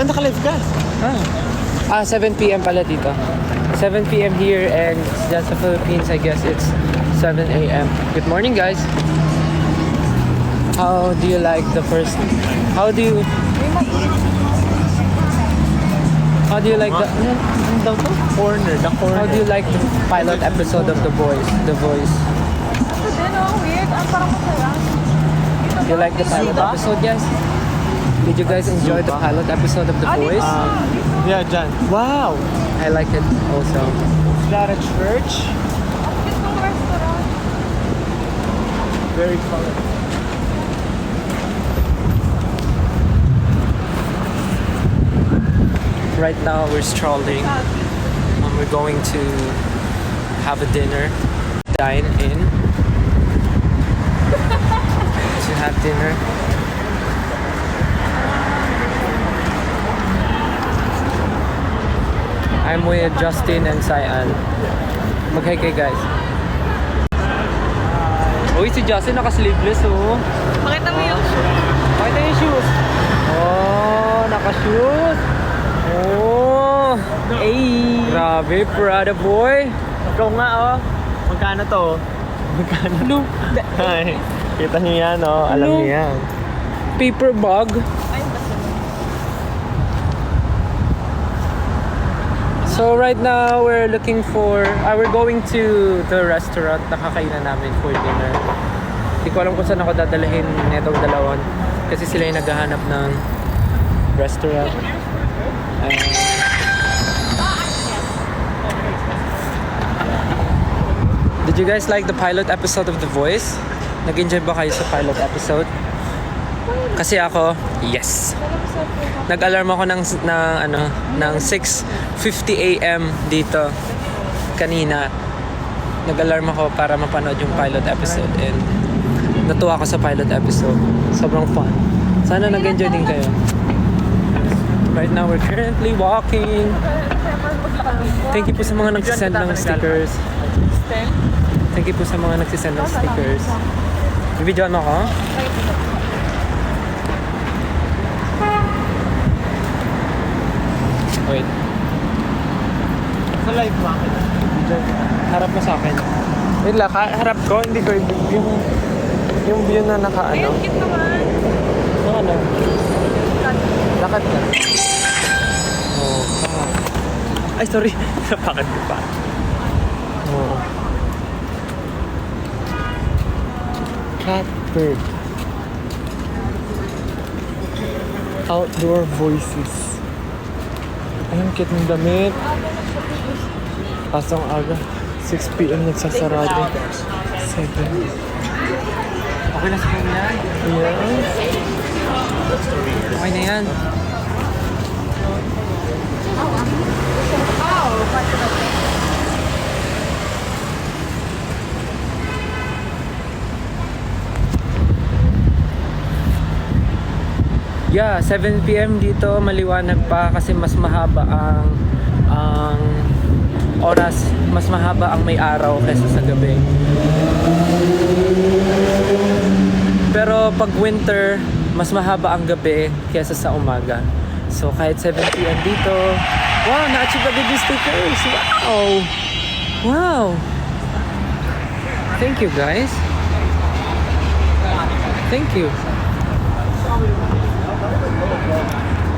naka-live ka? 7 p.m. pala dito. 7 p.m. here and that's the Philippines. I guess it's 7 a.m. Good morning, guys. How do you like the first? How do you like the? Corner, the corner. How do you like the pilot episode of The Voice? The Voice. Ito din, weird. Ang parang masaya. Do you like the pilot episode, guys? Did you guys enjoy the pilot episode of The Voice? Yeah, dyan. Wow! I like it also. Is that a church? Ang cute ng restaurant. Very colorful. Right now we're strolling. We're going to have a dinner, dine in, to have dinner. I'm with Justin and Cyan. Mag-hi kay guys. Uy, si Justin naka-sleeveless oh. Pakita mo yung Pakita yung shoes. Oh, naka-shoes. Oh, ay. Grabe, Prada boy. Ikaw nga, oh. Magkano to? Magkano? No, Ay, kita niyo yan, oh. Alam No. niyo yan. paper bag. So right now we're looking for, we're going to the restaurant na kakainan namin for dinner. Hindi ko alam kung saan ako dadalhin netong dalawan kasi sila yung naghahanap ng restaurant. Did you guys like the pilot episode of The Voice? Nag-enjoy ba kayo sa pilot episode? Kasi ako, yes. Nag-alarm ako ng 6:50 AM dito kanina. Nag-alarm ako para mapanood yung pilot episode and natuwa ako sa pilot episode. Sobrang fun. Sana nag-enjoy din kayo. Right now we're currently walking. Thank you po sa mga nagsisend ng stickers. Thank you po sa mga nagsisend ng stickers. Bibidyoan mo ako? Wait. Sa live market. Harap mo sa akin. Wait lang, harap ko. Hindi ko yung view na naka Ay, ano. ang cute naman. Ano? Lakad ka. Oh, Ay, sorry. Napakad ko pa. oh. Catbird. Outdoor voices. Ay, ang cute ng damit. Pasong aga. 6 p.m. nagsasarado. 7. Okay na sa kanya? Yes. Okay na yan. Yeah, 7 p.m. dito maliwanag pa kasi mas mahaba ang oras, mas mahaba ang may araw kaysa sa gabi. Pero pag winter, mas mahaba ang gabi kaysa sa umaga. So kahit 7 p.m. dito, wow, na-achieve agad yung stickers. Wow! Wow! Thank you guys. Thank you.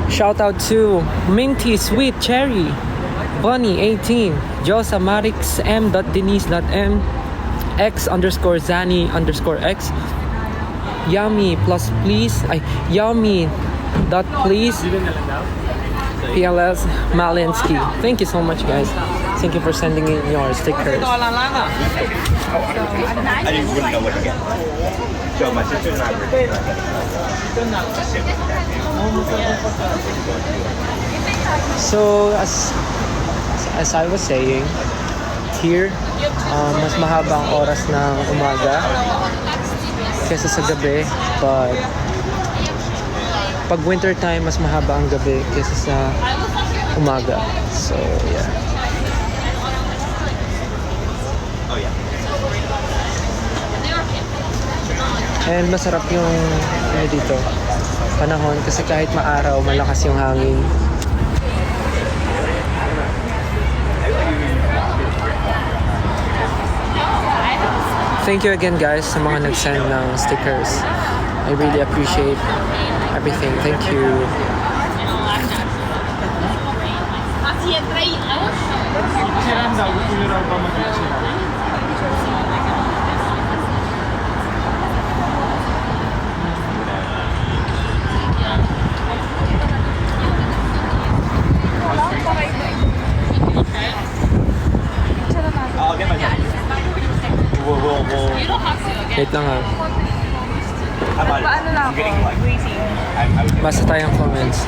Shout out to Minty Sweet Cherry, Bunny 18, Josa Marix M. Denise M. X_Zani_X, Yummy plus please, Yummy dot please, PLS Malinsky. Thank you so much guys. Thank you for sending in your stickers. I didn't really know what to get. So my sister and I were So as I was saying, here mas mahaba ang oras ng umaga kaysa sa gabi, but pag winter time mas mahaba ang gabi kaysa sa umaga. So yeah. Oh yeah. And masarap yung dito. panahon kasi kahit maaraw, malakas yung hangin. Thank you again guys sa mga nag-send ng stickers. I really appreciate everything. Thank you. Siram daw, gusto nyo raw ba mag-siram? I'll get my we'll Wait lang ha. Paano na I'm ako? getting like I was Basta tayong comments.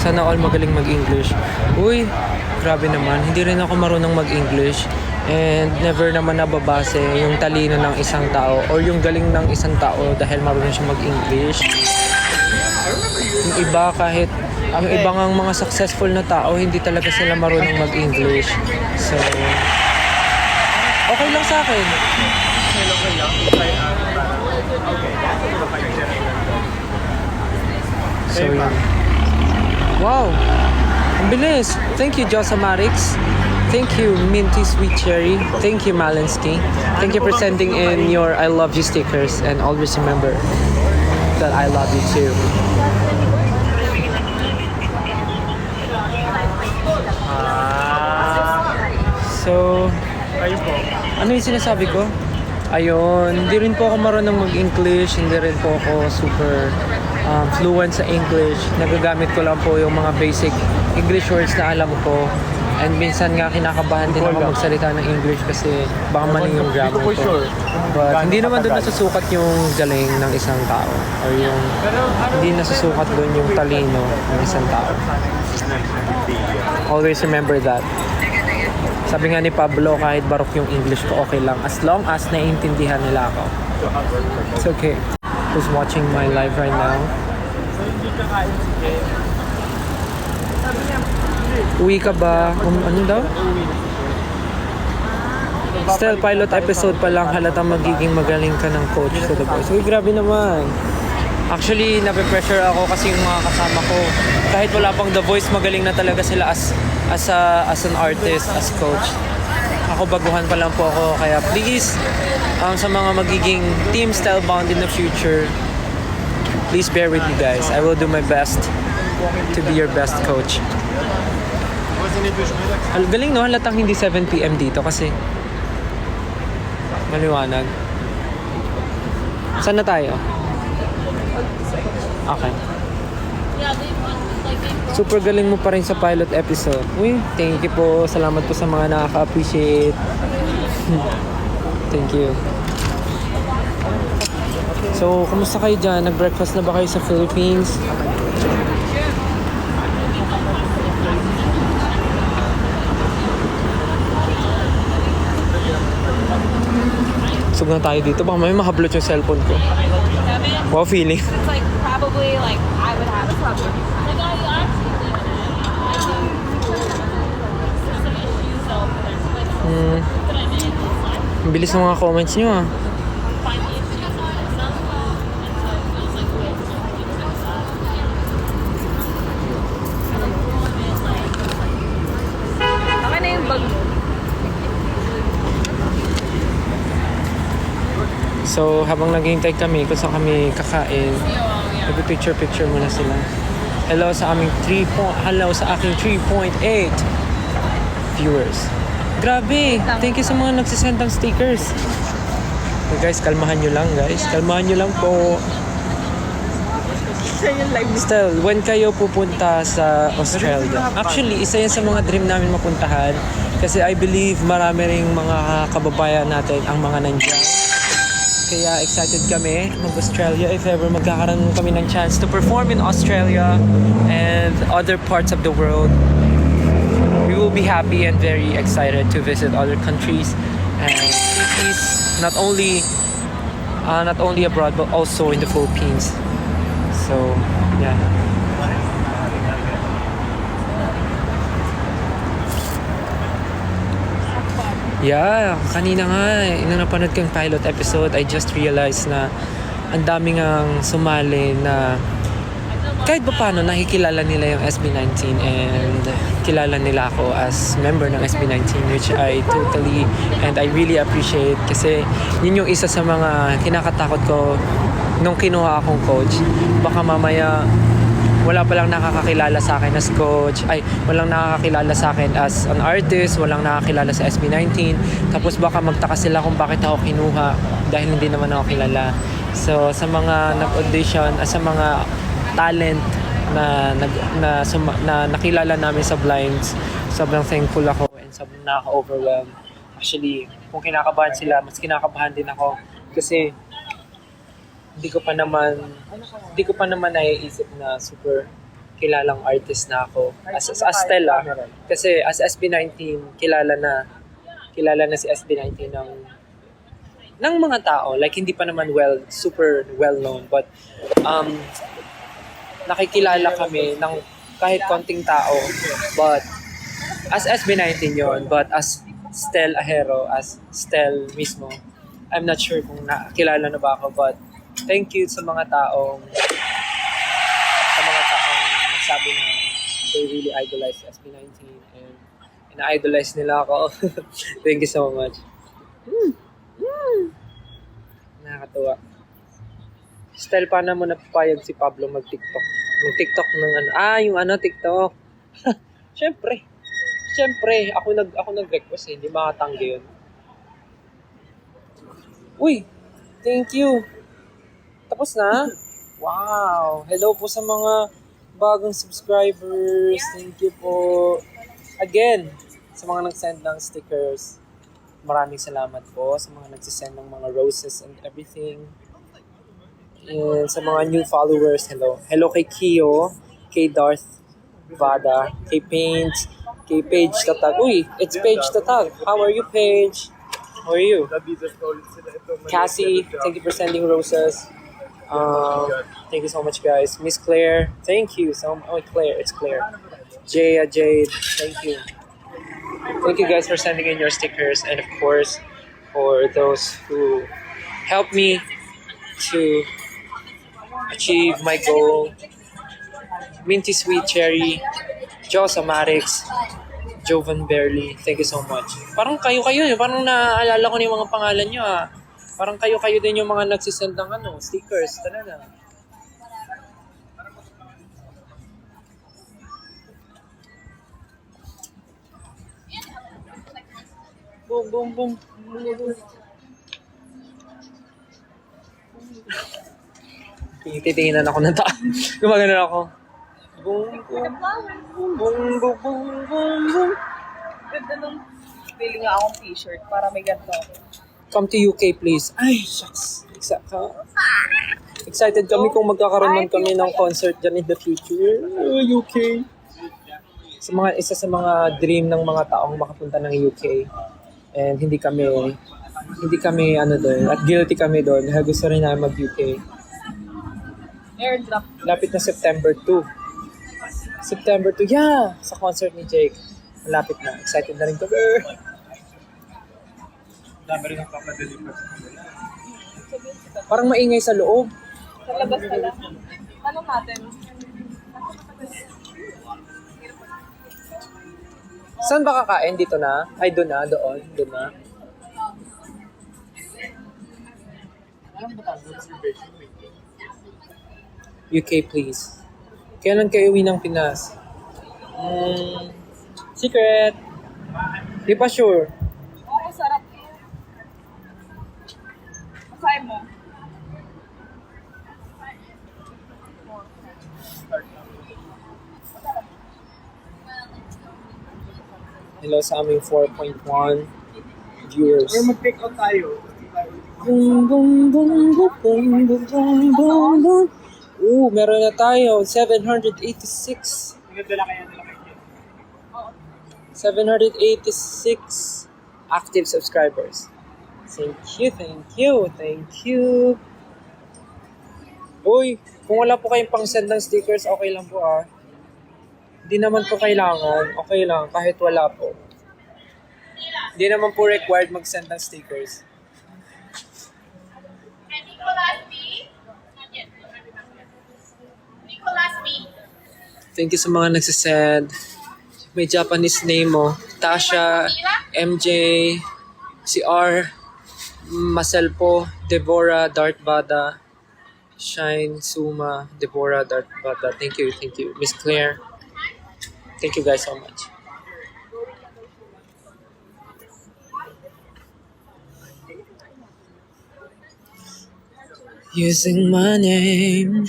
Sana all magaling mag-English. Uy, grabe naman. Hindi rin ako marunong mag-English. And never naman nababase yung talino ng isang tao or yung galing ng isang tao dahil marunong siya mag-English. Yung iba kahit ang ibang ang mga successful na tao, hindi talaga sila marunong mag-English. So, okay lang sa akin. So, yun. Wow! Ang bilis! Thank you, Josamarix. Thank you, Minty Sweet Cherry. Thank you, Malinsky. Thank you for sending in your I love you stickers. And always remember that I love you too. So, Kayo po. ano yung sinasabi ko? Ayun, hindi rin po ako marunong mag-English, hindi rin po ako super fluent sa English. Nagagamit ko lang po yung mga basic English words na alam ko. And minsan nga kinakabahan din ako magsalita ng English kasi baka mali yung grammar ko. But hindi naman doon nasusukat yung galing ng isang tao. Or yung hindi nasusukat doon yung talino ng isang tao. Always remember that. Sabi nga ni Pablo, kahit barok yung English ko, okay lang. As long as naiintindihan nila ako. It's okay. Who's watching my live right now? Uwi ka ba? Ano daw? Still, pilot episode pa lang, halatang magiging magaling ka ng coach sa The Voice. Uy, grabe naman. Actually, nape-pressure ako kasi yung mga kasama ko, kahit wala pang The Voice, magaling na talaga sila as an artist, as coach. Ako baguhan pa lang po ako, kaya please, sa mga magiging team Stylebound in the future, please bear with me guys. I will do my best to be your best coach. Galing no, halatang hindi 7 PM dito kasi maliwanag. Saan na tayo? Okay. Super galing mo pa rin sa pilot episode. Uy, thank you po. Salamat po sa mga nakaka-appreciate. Thank you. So, kumusta kayo dyan? Nag-breakfast na ba kayo sa Philippines? Sug na tayo dito. Baka may mahablot yung cellphone ko. Wow, feeling. It's like probably like I would have a problem. Like I actually Ang bilis ng mga comments nyo ah. okay na yung bag mo. So, habang naghihintay kami kung saan kami kakain, nag-picture-picture muna sila. Hello sa aking 3.8 viewers. Grabe! Thank you sa mga nagsisend ng stickers. So guys, kalmahan nyo lang guys. Kalmahan nyo lang po. Still, when kayo pupunta sa Australia? Actually, isa yan sa mga dream namin mapuntahan. Kasi I believe marami ring mga kababayan natin ang mga nandiyan. Kaya excited kami mag-Australia if ever magkakaroon kami ng chance to perform in Australia and other parts of the world. We will be happy and very excited to visit other countries and cities, not only abroad but also in the Philippines. So, yeah. Yeah, kanina nga, nung napanood kong pilot episode, I just realized na ang daming ang sumali na kahit pa paano nakikilala nila yung SB19 and kilala nila ako as member ng SB19, which I totally and I really appreciate kasi yun yung isa sa mga kinakatakot ko nung kinuha akong coach. Baka mamaya wala palang nakakakilala sa akin as coach, walang nakakakilala sa akin as an artist, walang nakakilala sa SB19, tapos baka magtaka sila kung bakit ako kinuha dahil hindi naman ako kilala. So sa mga nag-audition, sa mga talent na nakilala namin sa blinds, sobrang thankful ako and sobrang nakaka-overwhelm. Actually, kung kinakabahan sila, mas kinakabahan din ako kasi hindi ko pa naman naiisip na super kilalang artist na ako as Stella. Kasi as SB19 kilala na si SB19 ng mga tao, like hindi pa naman super well known, but nakikilala kami ng kahit konting tao, but as SB19 yon, but as Stel Ahero, as Stel mismo, I'm not sure kung nakilala na ba ako, but thank you sa mga taong nagsabi na they really idolize SB19 and ina-idolize nila ako. Thank you so much. Nakakatuwa. Style, paano mo napapayag si Pablo mag-TikTok? Mag-TikTok ng TikTok. Siyempre, ako nag-request hindi makatanggi yun. Uy, thank you. Tapos na? Wow! Hello po sa mga bagong subscribers. Thank you po. Again, sa mga nag-send ng stickers, maraming salamat po sa mga nagsisend ng mga roses and everything. And sa mga new followers, hello. Hello kay Kio, kay Darth Vada, kay Paige, kay Paige Tatag. Uy, it's Paige Tatag. How are you, Paige? How are you? Cassie, thank you for sending roses. Thank you so much, guys. Miss Claire, thank you so much. Oh, Claire, it's Claire. Jade, thank you. Thank you guys for sending in your stickers, and of course, for those who helped me to achieve my goal. Minty Sweet Cherry, Joss Amarix, Jovan Berly, thank you so much. Parang kayo yun, parang naaalala ko na yung mga pangalan nyo ah. Parang kayo din yung mga nagsisend ng stickers, talaga. Boom, boom, boom. Titingnan ako ng taas. Gumagano ako. Boom, boom, boom, boom, boom, boom, boom. Ganda nung pili nga akong t-shirt para may ganito ako. Come to UK, please. Ay, shucks. Excited kami kung magkakaroon man kami ng concert dyan in the future. UK. Isa sa mga dream ng mga taong makapunta ng UK. And hindi kami doon. At guilty kami doon. Dahil gusto rin namin mag-UK. Airdrop. Lapit na September 2. Yeah! Sa concert ni Jake. Malapit na. Excited na rin kami. Dami rin ang papadeliver. Parang maingay sa loob. Sa labas na lang. Tanong natin. Saan ba kakain? Dito na? Ay, doon na. Doon na. UK, please. Kailan kayo uwi ng Pinas? Secret. Di pa sure. Oo, sarap. Masay mo. Hello sa aming 4.1 viewers. Or mag-take out tayo. Boom, boom, boom, boom, boom, boom, boom, boom, boom. Meron na tayo. 786. Nagdala kaya nila kayo. 786 active subscribers. Thank you. Uy, kung wala po kayong pang-send ng stickers, okay lang po ah. Hindi naman po kailangan. Okay lang, kahit wala po. Hindi naman po required mag-send ng stickers. Thank you sa mga nagsisend. May Japanese name mo. Tasha, MJ, si R, Maselpo, Deborah, Dart Bada, Shine, Suma, Deborah, Dart Bada. Thank you. Miss Claire. Thank you guys so much. Using my name.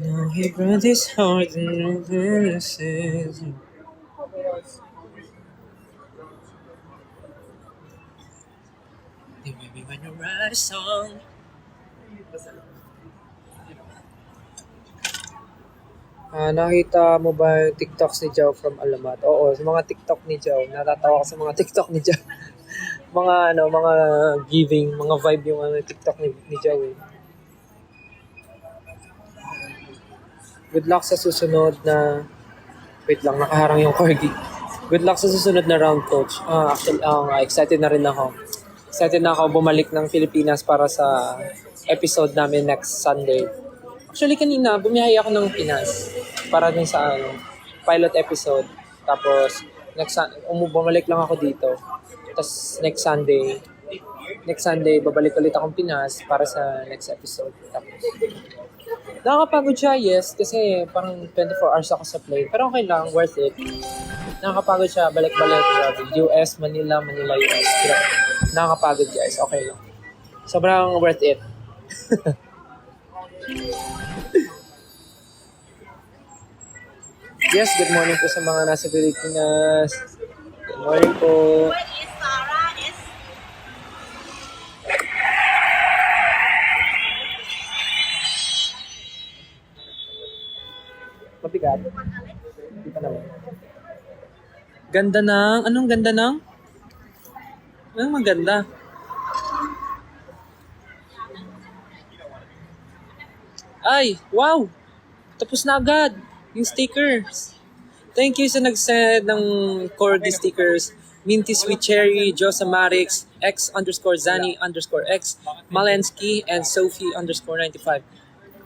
No, he brought his heart and promises. Maybe when you write a song. Nakita mo ba yung TikToks ni Joe from Alamat? Oo, sa mga TikTok ni Joe. Natatawa ko sa mga TikTok ni Joe. mga giving, mga vibe yung TikTok ni Joe. Good luck sa susunod na... Wait lang, nakaharang yung corgi. Good luck sa susunod na round, coach. Actually, excited na rin ako. Excited na ako bumalik ng Pilipinas para sa episode namin next Sunday. Actually, kanina, bumiyahe ako ng Pinas para din sa pilot episode. Tapos, bumalik lang ako dito. Tapos, next Sunday, babalik ulit akong Pinas para sa next episode. Tapos, nakakapagod siya, yes, kasi parang 24 hours ako sa plane. Pero okay lang, worth it. Nakakapagod siya, balik-balik. US, Manila, US. Nakakapagod, guys. Okay lang. Sobrang worth it. Yes, good morning po sa mga nasa Pilipinas. Good morning po. What is Sarah? Is Mabigat? Hindi pa naman. Ganda ng... Anong ganda ng? Anong maganda? Ay! Wow! Tapos na agad! Yung stickers. Thank you sa nag-send ng corgi stickers. Minty Sweet Cherry, Josamarix, X_Zani_X, Malensky, and Sophie_95.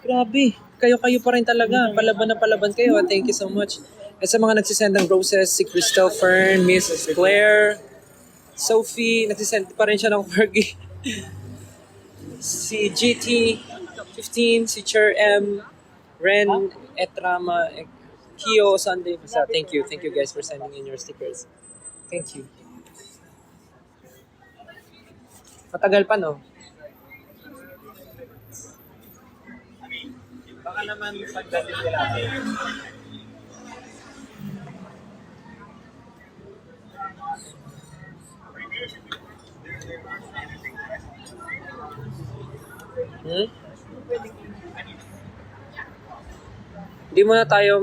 Grabe! Kayo pa rin talaga. Palaban na palaban kayo. Thank you so much. At sa mga nagsisend ng roses, si Crystal Fern, Miss Claire, Sophie, nagsisend pa rin siya ng corgi. Si GT15, si Cher M, Ren, Etrama, Kio, Sunday. Basta, thank you guys for sending in your stickers. Thank you. Matagal pa, no? Baka naman pagdating nila. Hindi muna tayo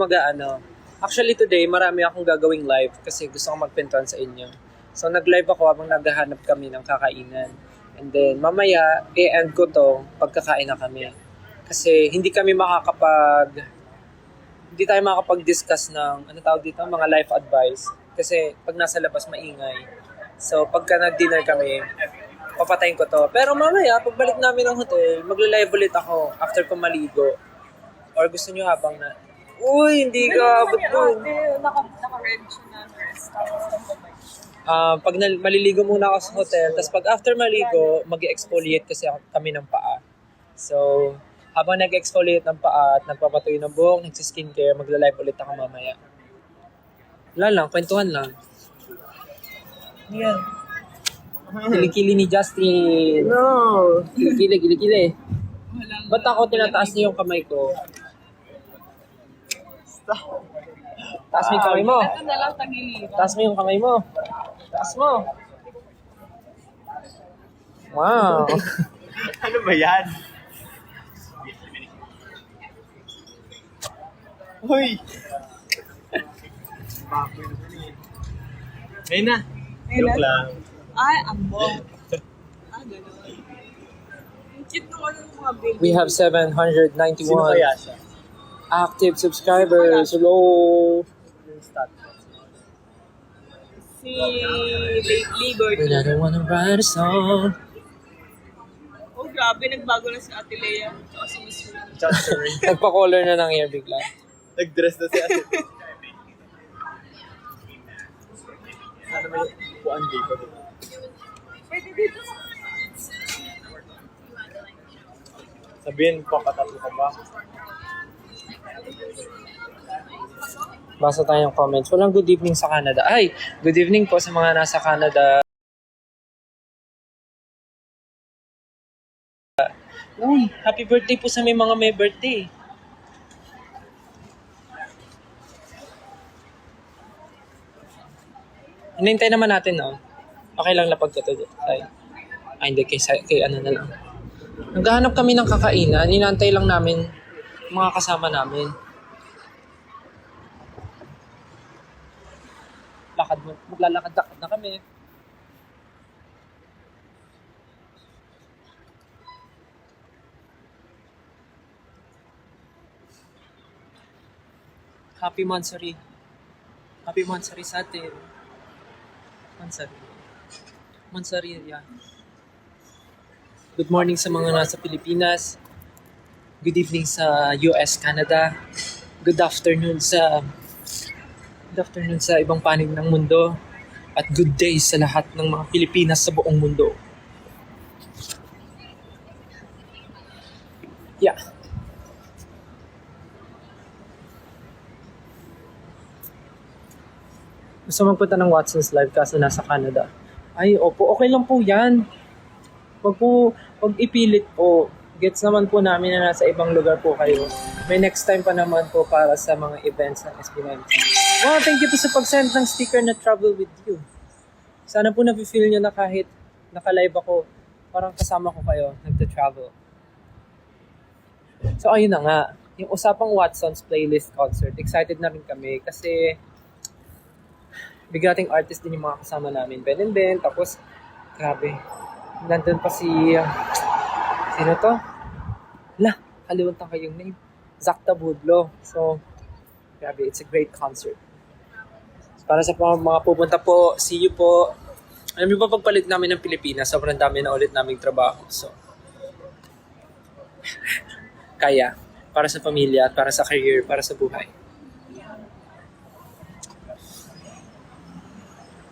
Actually today, marami akong gagawing live kasi gusto kong magpintuan sa inyo. So nag-live ako habang naghahanap kami ng kakainan. And then mamaya, i-end ko to pagkakain na kami. Kasi hindi tayo makakapag-discuss ng, mga life advice. Kasi pag nasa labas, maingay. So pagka nag-dinner kami, papatayin ko to. Pero mamaya, pagbalik namin ng hotel, magla-live ulit ako after ko maligo. Or gusto nyo habang na, uy, hindi ka abot doon. Naka-red siya na dress. Pag maliligo muna ako sa hotel, tapos pag after maligo, mag-exfoliate kasi kami ng paa. So, habang nag-exfoliate ng paa at nagpapatuyo ng buhok, nagsiskincare, magla-live ulit ako mamaya. Wala lang, kwentuhan lang. Yan. Kilikili ni Justin. No! Kilikili. Ba't ako tinataas niyo yung kamay ko? Taas mo yung kamay mo. Ito na lang tagiliran. Taas mo yung kamay mo. Taas mo. Wow. Ano ba yan? Hoy! Ayun na. Joke lang. Ay, ambong. Gano'n. Ang cute naman ng mga baby. We have 791 Sino kaya siya? active subscribers. Hello. Si Liberty. I don't wanna write a song. Oh, grabe. Nagbago na si Ate Lea. Tsaka si Miss Rin. Just a ring. Nagpa-color na ng hair bigla. Nag-dress na si ate. Sana may upuan dito. Pwede dito. Sabihin ko, katatlo ka ba? Basa tayong comments. Walang good evening sa Canada. Ay, good evening po sa mga nasa Canada. Uy, happy birthday po sa mga may birthday. Hinintay naman natin, no? Okay lang lapag ko to. Ay, hindi, kay ano na lang. Naghahanap kami ng kakainan. Inantay lang namin mga kasama namin. Maglalakad-lakad na kami. Happy Mansari. Happy Mansari sa atin. Mansari, yeah. Good morning sa mga nasa Pilipinas. Good evening sa US, Canada. Good afternoon sa ibang panig ng mundo. At good day sa lahat ng mga Pilipinas sa buong mundo. Yeah. Gusto magpunta ng Watson's Live kaso nasa Canada. Ay, opo. Okay lang po yan. Wag ipilit po. Gets naman po namin na nasa ibang lugar po kayo. May next time pa naman po para sa mga events ng SB19. Wow, thank you po sa pag-send ng sticker na travel with you. Sana po na-feel nyo na kahit naka-live ako, parang kasama ko kayo, nagta-travel. So ayun na nga, yung usapang Watson's playlist concert, excited na rin kami kasi bigating artist din yung mga kasama namin. Ben and Ben, tapos, grabe. Nandun pa si, sino to? Kalimutan ko yung name. Zach Tabudlo. So, grabe, it's a great concert. Para sa mga pupunta po, see you po. Alam niyo ba, pagpalit namin ng Pilipinas, sobrang dami na ulit naming trabaho. So, kaya. Para sa pamilya, para sa career, para sa buhay.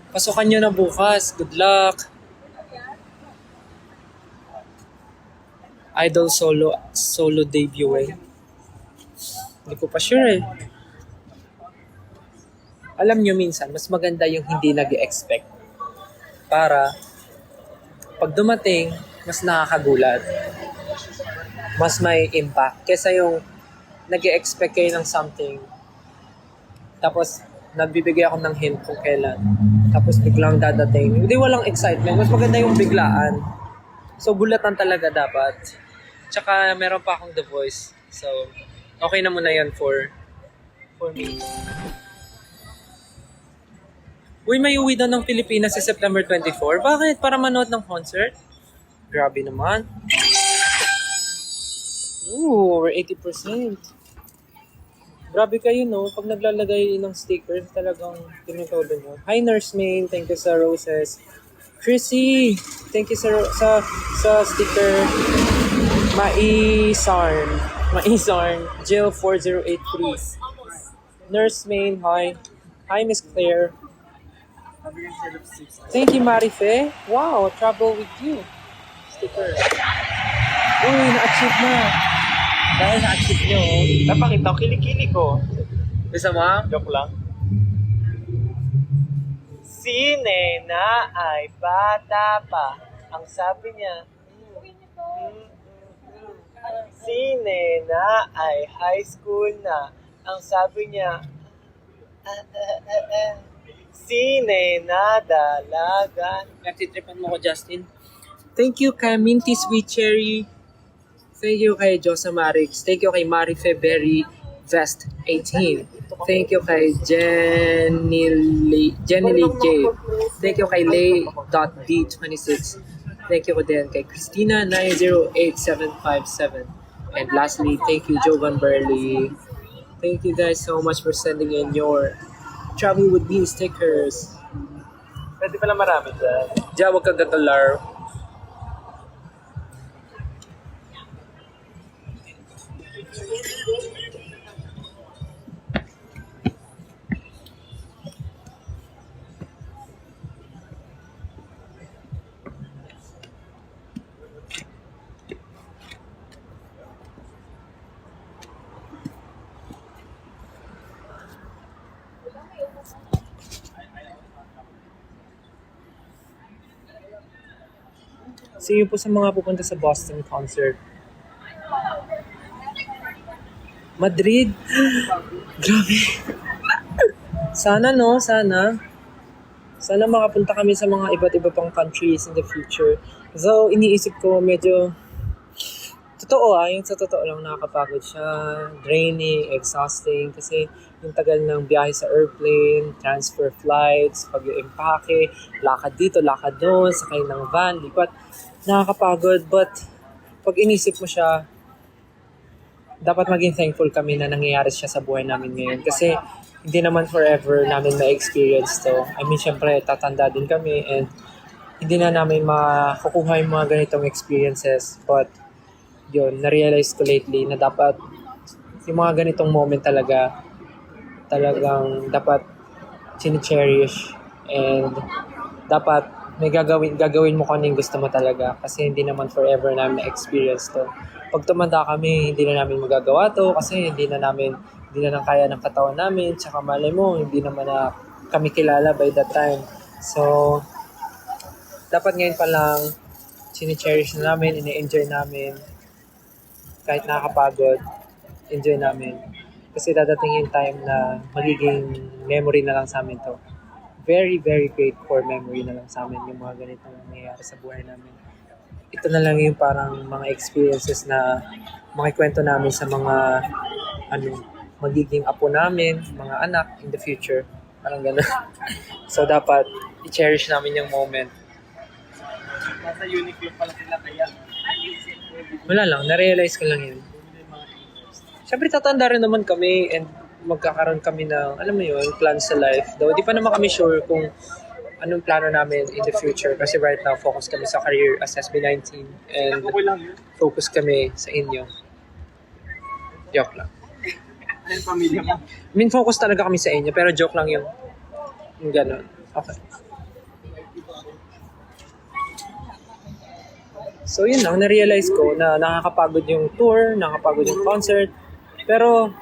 Pasukan nyo na bukas. Good luck. Idol solo debut eh. Hindi ko pa sure eh. Alam nyo minsan, mas maganda yung hindi nag-expect. Para pag dumating, mas nakakagulat. Mas may impact. Kesa yung nag-expect kayo ng something. Tapos, nagbibigay ako ng hint kung kailan. Tapos biglang dadating. Hindi walang excitement. Mas maganda yung biglaan. So, gulatan talaga dapat. Tsaka, meron pa akong The Voice. So, okay na muna yan for me. Uy, may uwi daw ng Pilipinas sa September 24. Bakit? Para manood ng concert? Grabe naman. Ooh, we're 80%. Grabe kayo, no? Pag naglalagay ng stickers, talagang tinutolo nyo. Hi, Nurse Main. Thank you sa roses. Chrissy, thank you sa sticker. Maisarn. Jill 4083. Nurse Main, hi. Hi, Miss Claire. Thank you, Marife. Wow, travel with you. Sticker. Uy, na-achieve na. Dahil na-achieve nyo. Napakita ko, kilikili ko. Bisa mo? Joke lang. Si Nena ay bata pa. Ang sabi niya, si Nena ay high school na. Ang sabi niya, si Nena dalagan. Nagtitripan mo ko, Justin. Thank you kay Minty Sweet Cherry. Thank you kay Josa Marix. Thank you kay Marife Berry Vest 18. Thank you kay Jenny Lee J. Thank you kay Lay.D26. Thank you din kay Christina 908757. And lastly, thank you Jovan Burley. Thank you guys so much for sending in your Travel with Me stickers. Pwede pala marami dyan. Diyan, huwag kang gatalar. See you po sa mga pupunta sa Boston concert. Madrid? Grabe. Sana no, sana. Sana makapunta kami sa mga iba't iba pang countries in the future. So, iniisip ko medyo totoo yung sa totoo lang nakakapagod siya. Draining, exhausting. Kasi yung tagal ng biyahe sa airplane, transfer flights, pag-impake, lakad dito, lakad doon, sakay ng van, lipat. Nakakapagod. But, pag inisip mo siya, dapat maging thankful kami na nangyayari siya sa buhay namin ngayon. Kasi, hindi naman forever namin ma-experience to. I mean, syempre, tatanda din kami and hindi na namin makukuha yung mga ganitong experiences. But, yun, na-realize ko lately na dapat yung mga ganitong moment talagang dapat chine-cherish and dapat may gagawin mo kung ano yung gusto mo talaga kasi hindi naman forever namin na-experience to. Pag tumanda kami, hindi na namin magagawa to kasi hindi na kaya ng katawan namin, tsaka malay mo, hindi naman na kami kilala by that time. So, dapat ngayon pa lang, chine-cherish na namin, ine-enjoy namin, kahit nakakapagod, enjoy namin. Kasi dadating yung time na magiging memory na lang sa amin to. Very, very great core memory na lang sa amin yung mga ganitong nangyayari sa buhay namin. Ito na lang yung parang mga experiences na makikwento namin sa mga magiging apo namin, mga anak in the future. Parang gano'n. So, dapat i-cherish namin yung moment. Nasa Uniqlo pala sila kaya. Wala lang, na-realize ko lang yun. Siyempre, tatanda rin naman kami and magkakaroon kami ng, alam mo yun, plans sa life. Though, di pa naman kami sure kung anong plano namin in the future. Kasi right now, focus kami sa career as SB19 and focus kami sa inyo. Joke lang. Ano yung pamilya mo? I mean, focus talaga kami sa inyo, pero joke lang yung gano'n. Okay. So yun lang, na-realize ko na nakakapagod yung tour, nakakapagod yung concert. Pero,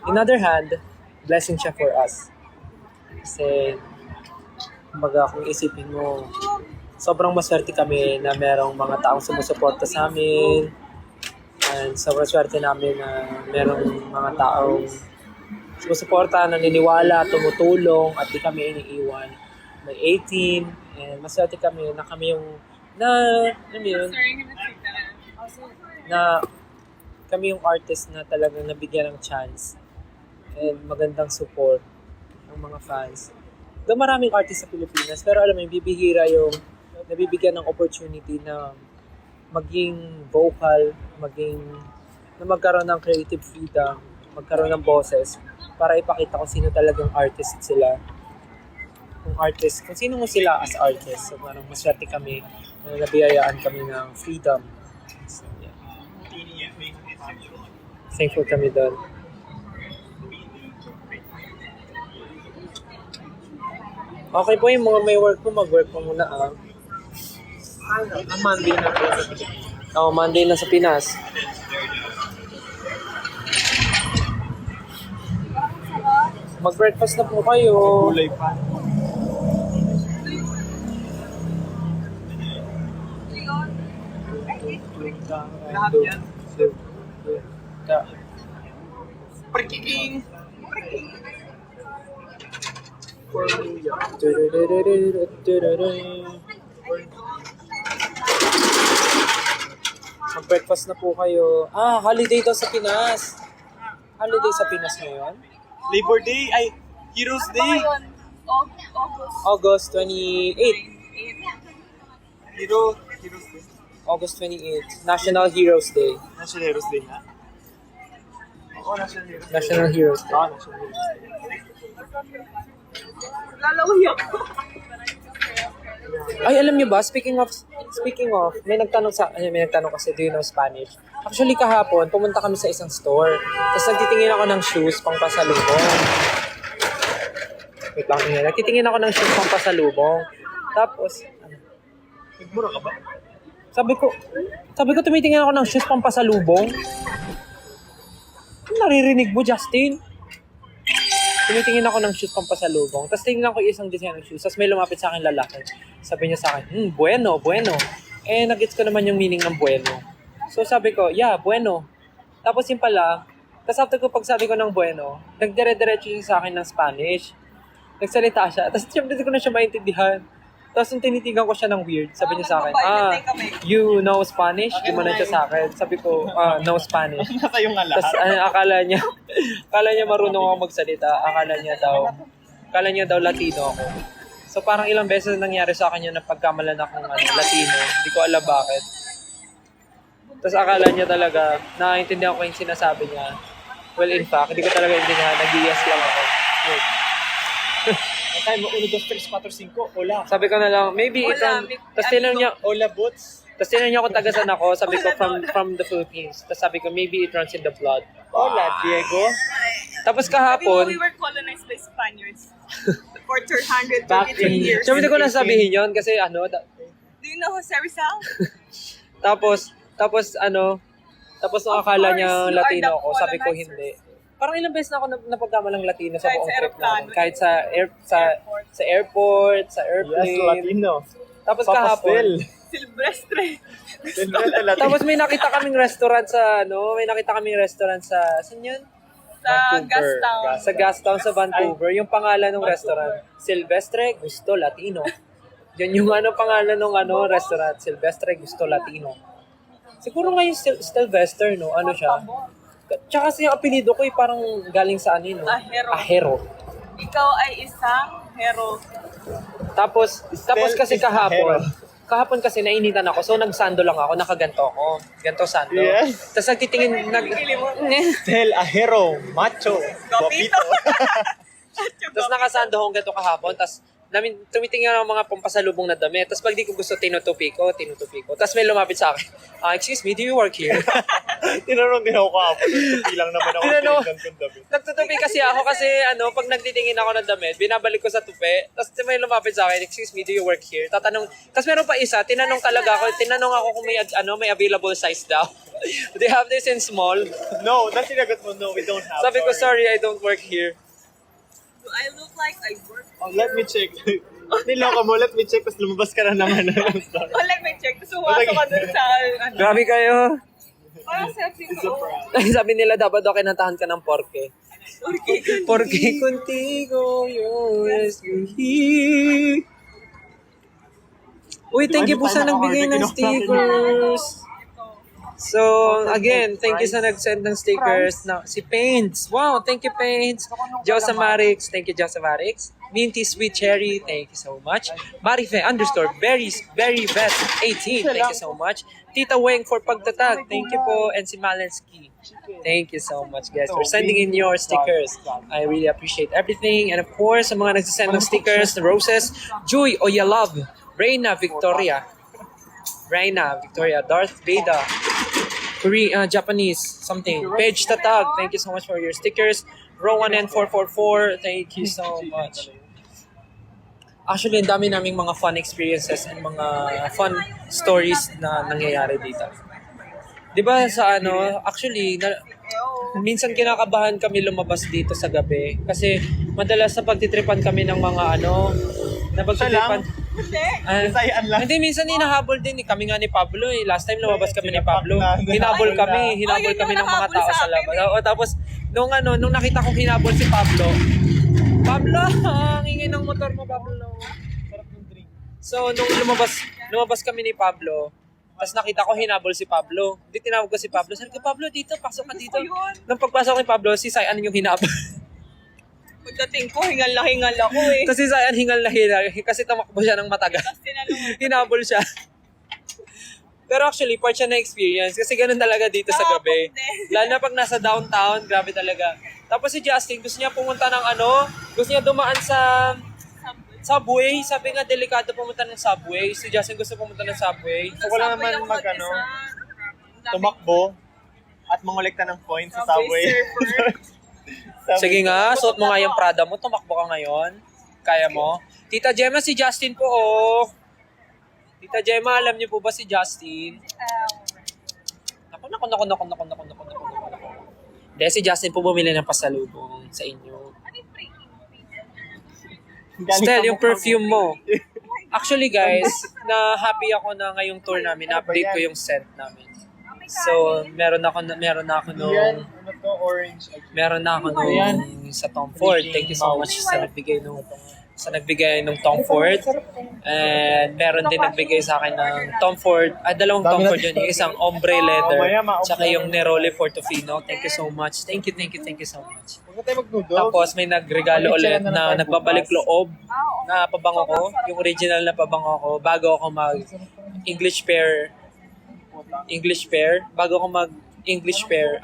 in other hand, blessing siya for us. Kasi, kumbaga kung isipin mo, sobrang maswerte kami na merong mga taong sumusuporta sa amin. And sobrang swerte namin na merong mga taong sumusuporta, naniniwala, tumutulong, at di kami iniiwan. May 18, and maswerte kami na kami yung na kami yung artist na talagang nabigyan ng chance and magandang support ng mga fans. Though maraming artist sa Pilipinas, pero alam mo, bibihira yung nabibigyan ng opportunity na maging vocal, na magkaroon ng creative freedom, magkaroon ng boses para ipakita kung sino talagang artist sila. Kung sino mo sila as artist. So parang maswerte kami na nabiyayaan kami ng freedom. So, yeah. Thankful kami doon. Okay po, yung mga may work po, mag-work po muna Monday na po sa Pilipinas. Monday na sa Pinas. Mag-breakfast na po kayo. Kulay pa. Lahat yan. Prikiking! Mag-breakfast na po kayo. Holiday daw sa Pinas. Holiday sa Pinas ngayon? Labor Day, ay Heroes Day. August 28. Heroes Day. August 28. National Heroes Day. National Heroes Day na? Oo, National Heroes Day. National Heroes Day. National Heroes Day. Lalawi ako. Ay, alam niyo ba, speaking of, may nagtanong kasi, do you know Spanish? Actually, kahapon, pumunta kami sa isang store. Tapos nagtitingin ako ng shoes pang pasalubong. Wait lang, nagtitingin ako ng shoes pang pasalubong. Tapos, Nagmura ka ba? sabi ko, tumitingin ako ng shoes pang pasalubong. Naririnig mo, Justin? Tumitingin ako ng shoes pang pasalubong. Tapos tingnan ko yung isang design ng shoes. Tapos may lumapit sa akin lalaki. Sabi niya sa akin, bueno. Eh, nagets ko naman yung meaning ng bueno. So sabi ko, yeah, bueno. Tapos yung pala, tapos after ko pagsabi ko ng bueno, nagdire-diretso siya sa akin ng Spanish. Nagsalita siya. Tapos siyempre hindi ko na siya maintindihan. Tapos nung tinitigan ko siya ng weird, sabi niya sa akin, you know Spanish? Gumana siya sa akin. Sabi ko, no Spanish. Nasa yung nga Tapos lahat. akala niya marunong ako magsalita. Akala niya daw Latino ako. So parang ilang beses nangyari sa akin yun na pagkamalan akong Latino. Hindi ko alam bakit. Tapos akala niya talaga, nakaintindihan ko yung sinasabi niya. Well, in fact, hindi ko talaga intindihan. Nag-yes lang ako. Wait. Kaya mo, 1, 2, 3, 4, 5, hola. Sabi ko na lang, maybe ito. Tapos tinanong niya, Hola, boots. tapos tinanong niya kung tagasan ako. Sabi ko, from the Philippines. Tapos sabi ko, maybe it runs in the blood. Hola, Diego. Tapos We kahapon, were colonized by Spaniards for 333 Back in- years. syempre hindi ko na sabihin yun kasi Do you know Jose Rizal? tapos nung akala Of niya course, you are Latino the ako, sabi ko colonizers. hindi. Parang ilang beses na ako napagkamalang Latino sa Kahit buong sa trip namin. aeroplano. Kahit sa airport, sa Yes, airplane. Latino. Tapos kahapon. Silvestre. Tapos may nakita kaming restaurant sa saan yun? Sa Gastown. Sa Gastown sa Vancouver. Yung pangalan ng restaurant, Silvestre Gusto Latino. Yan yung pangalan ng restaurant, Silvestre Gusto Latino. Siguro nga yung Sylvester, no? Ano siya? Tsaka kasi yung apelido ko parang galing sa no? Ahero. Ahero. Ikaw ay isang hero. Tapos kasi Ahero. kahapon kasi nainitan ako, so nagsando lang ako, nakaganto ako. Ganto sando. Yes. Tapos nagtitingin, Tell a hero, macho, guapito. tapos nakasando akong ganto kahapon, tapos tumitingin ang mga pampasalubong na damit. Tapos pag di ko gusto, tinutupi ko. Tapos may lumapit sa akin, excuse me, do you work here? Tinanong din ako kahapon. Tupi lang naman ako. Tinanong- Tinanong kong damit. Nagtutupi kasi ako kasi pag nagtitingin ako ng damit, binabalik ko sa tupi. Tapos may lumapit sa akin, excuse me, do you work here? Tapos meron pa isa, tinanong ako kung may available size daw. Do they have this in small? No, that's sinagot mo. No, we don't have. Sabi ko, sorry, I don't work here. Do I look like I work? Oh, let me check. Niloko mo, let me check. Tapos lumabas ka na naman. Oh, let me check. Tapos pumasok ka dun sa, Grabe kayo. parang selfie ko. Oh, Sabi nila, dapat daw kinantahan ka ng porke. okay. Porque contigo yo escogí. Uy, thank you po sa nagbigay ng stickers. So, again, thank you sa nag-send ng stickers. Na, si Paints. Wow, thank you, Paints. Josamarix. Thank you, Josamarix. Minty Sweet Cherry. Thank you so much. Marife _ very best 18. Thank you so much. Tita Weng for pagtatag. Thank you po. And si Malensky. Thank you so much, guys, for sending in your stickers. I really appreciate everything. And of course, sa mga nagsasend ng stickers, roses, Joy Oyalove, Reina Victoria, Darth Vader, Korean, Japanese, something. Page Tatag, thank you so much for your stickers. Rowan N444, thank you so much. Actually, ang dami naming mga fun experiences and mga fun stories na nangyayari dito. 'Di ba sa minsan kinakabahan kami lumabas dito sa gabi kasi madalas sa pagtitripan kami ng mga na pagtitripan. Sayaan lang. Hindi, minsan hinahabol din kami nga ni Pablo eh. Last time lumabas kami ni Pablo. Hinabol kami ng mga tao sa labas. Tapos nung nakita kong hinabol si Pablo, ang ingay ng motor mo, Pablo. Sarap ng drink. So nung lumabas kami ni Pablo, tapos nakita ko hinabol si Pablo. Hindi tinawag ko si Pablo. Sabi ko, Pablo, dito, pasok ka dito. Nung pagpasok ni Pablo, si Sayan yung hinabol. Pagdating ko, hingal ako eh. Tapos si Sayan hingal kasi tumakbo siya ng matagal. Tapos tinanong mo, Hinabol siya. Pero actually, part siya na experience. Kasi ganun talaga dito sa gabi. Lalo na pag nasa downtown, grabe talaga. Tapos si Justin, gusto niya pumunta ng gusto niya dumaan sa subway. Sabi nga, delikado pumunta ng subway. Si Justin gusto pumunta ng subway. So, wala naman tumakbo at mangolekta ng points sa subway. Sige nga, suot mo nga yung Prada mo. Tumakbo ka ngayon. Kaya mo. Tita Gemma, si Justin po, oh. Tita Gemma, alam niyo po ba si Justin? Naku. Hindi, si Justin po bumili ng pasalubong sa inyo. Stel, yung perfume mo. Actually guys, na happy ako na ngayong tour namin, na-update ko yung scent namin. So, meron na ako nung sa Tom Ford. Thank you so much sa nagbigay nung Tom Ford. And meron din nagbigay sa akin ng Tom Ford. Dalawang Tom Ford yun. Yung isang ombre leather. Tsaka yung Neroli Portofino. Thank you so much. Thank you so much. Tapos may nagregalo ulit na nagbabalik loob na pabango ko. Yung original na pabango ko. Bago ako mag-English pair.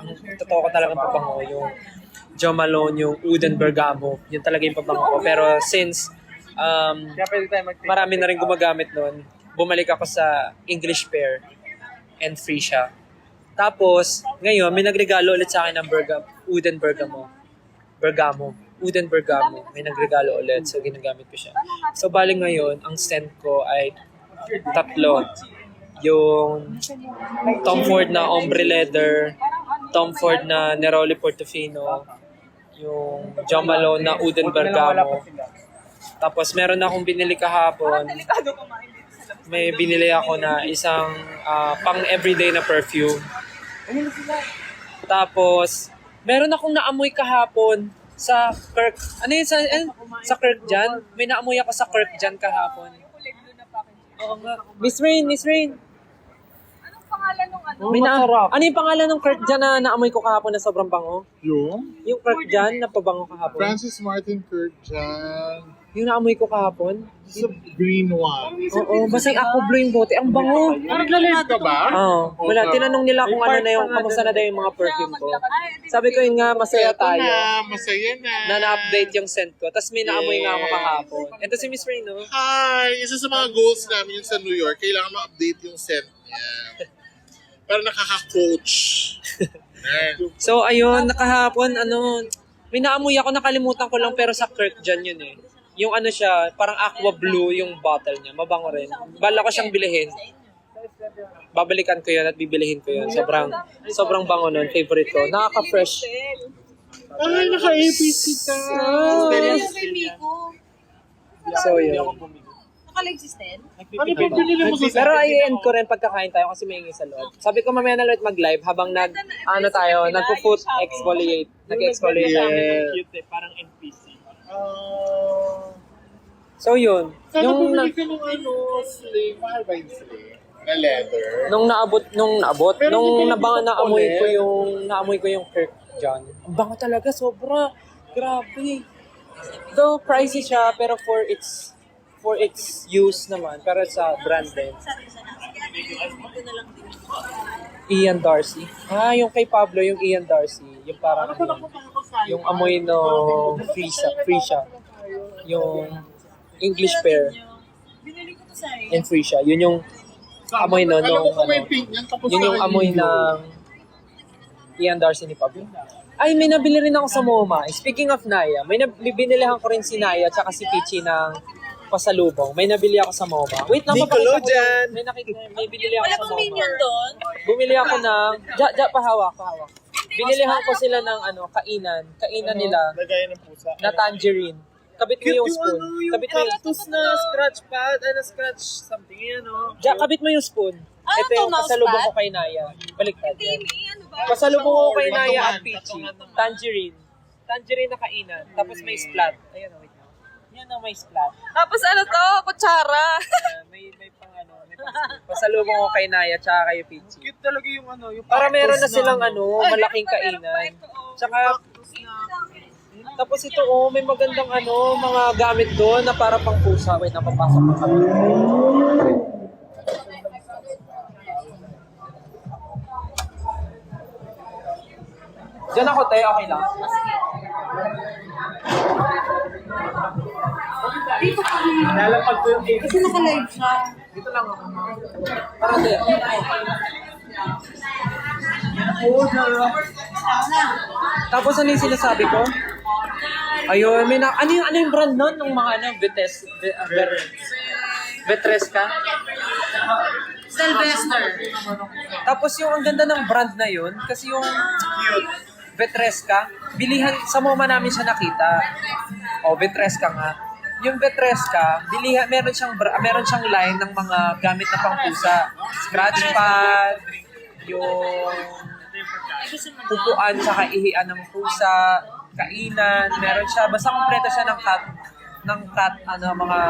Ang totoo ko talagang pabango. Yung Jo Malone, yung Oud and Bergamo. Yun talaga yung pabango ko. Pero since marami na rin gumagamit nun, bumalik ako sa English pair and free siya. Tapos, ngayon, may nagregalo ulit sa akin ng Oud and Bergamo. Oud and Bergamo. May nagregalo ulit. So, ginagamit ko siya. So, bali ngayon, ang scent ko ay 3. Yung Tom Ford na ombre leather, Tom Ford na Neroli Portofino, yung Jo Malone na Oud and Bergamo. Tapos meron akong binili kahapon. May binili ako na isang pang everyday na perfume. Tapos meron akong naamoy kahapon sa Kirk. Ano yun sa Kirk dyan? May naamoy ako sa Kirk dyan kahapon. Oo nga. Miss Rain. Ano yung pangalan ng Kirk dyan na naamoy ko kahapon na sobrang bango? Yung Kirk dyan na pabango kahapon? Francis Martin Kirk dyan. Yung naamoy ko kahapon? Sa green one. Oo, basta ako blue yung bote. Ang bango! Nagla-live ka ba? Oo. Wala, tinanong nila kung ano na yung, kamusta na daw yung mga perfume ko. Sabi ko yun nga, masaya tayo. Masaya na. Na na-update yung scent ko. Tapos may naamoy nga ako kahapon. Ito si Miss Rain, no? Hi! Isa sa mga goals namin yung sa New York, kailangan ma-update yung scent niya. Para nakaka-coach. So, ayun, nakahapon, may naamoy ako, nakalimutan ko lang, pero sa Kirk dyan yun eh. Yung ano siya, parang aqua blue yung bottle niya. Mabango rin. Bala ko siyang bilihin. Babalikan ko yun at bibilihin ko yun. Sobrang bango nun. Favorite ko. Nakaka-fresh. Ay, naka-APC ka. So, yun. Naka-existen? Ano ba binili mo sa Pero i-end ko rin pagkakain tayo kasi may sa loob. Sabi ko mamaya na ulit mag-live habang nagpo-foot exfoliate. Nag-exfoliate tayo. Cute eh, parang NPC. So yun. Sana Yung bumili ka ng sling. Mahal ba yung sling? Na leather? nung Pero hindi naamoy ko yung Kirk dyan. Ang bango talaga, sobra. Grabe. Though pricey siya, pero for its use naman, pero sa brand din. Ian Darcy. Yung kay Pablo, yung Ian Darcy. Yung parang yung amoy no free siya. Yung English pair. And free siya. Yun yung amoy no yun yung amoy ng Ian Darcy ni Pablo. Ay, may nabili rin ako sa MoMA. Speaking of Naya, may binilihan ko rin si Naya tsaka si Pichi ng pasalubong. May nabili ako sa MoMA. Wait lang, papakita ko. May binili ako sa MoMA. doon? Bumili ako ng... Pahawak. Binilihan ko sila ng kainan. Kainan nila Lagay ng pusa. na tangerine. Kabit mo yung spoon. Kabit mo yung... na scratch pad, scratch something yan, Kabit mo yung spoon. Ito yung pasalubong ko kay Naya. Baliktad yan. Pasalubong ko kay Naya at Pichi. Tangerine. Tangerine na kainan. Tapos may splat. Ayan, wait lang. Yan ang may splat. Tapos kutsara. May pasalubong ko kay Naya tsaka kay Pichi. Cute talaga yung yung Para meron na silang malaking kainan. Tsaka tapos ito may magandang mga gamit doon na para pang pusa. Wait, napapasok na kami. Diyan ako, te. Okay lang. Lalapag ko yung Kasi naka-live siya. Dito lang ako. Para te. Tapos ano yung sinasabi ko? Ayun, ano yung brand nun ng mga Vetresca? Sylvester. Tapos yung ang ganda ng brand na yun, kasi yung Vetresca, bilihan, sa MoMA namin siya nakita. Vetresca nga. yung Vetresca, meron siyang line ng mga gamit na pangpusa. Scratch pad, yung pupuan tsaka ihian ng pusa, kainan, meron siya. Basta kumpleto siya ng mga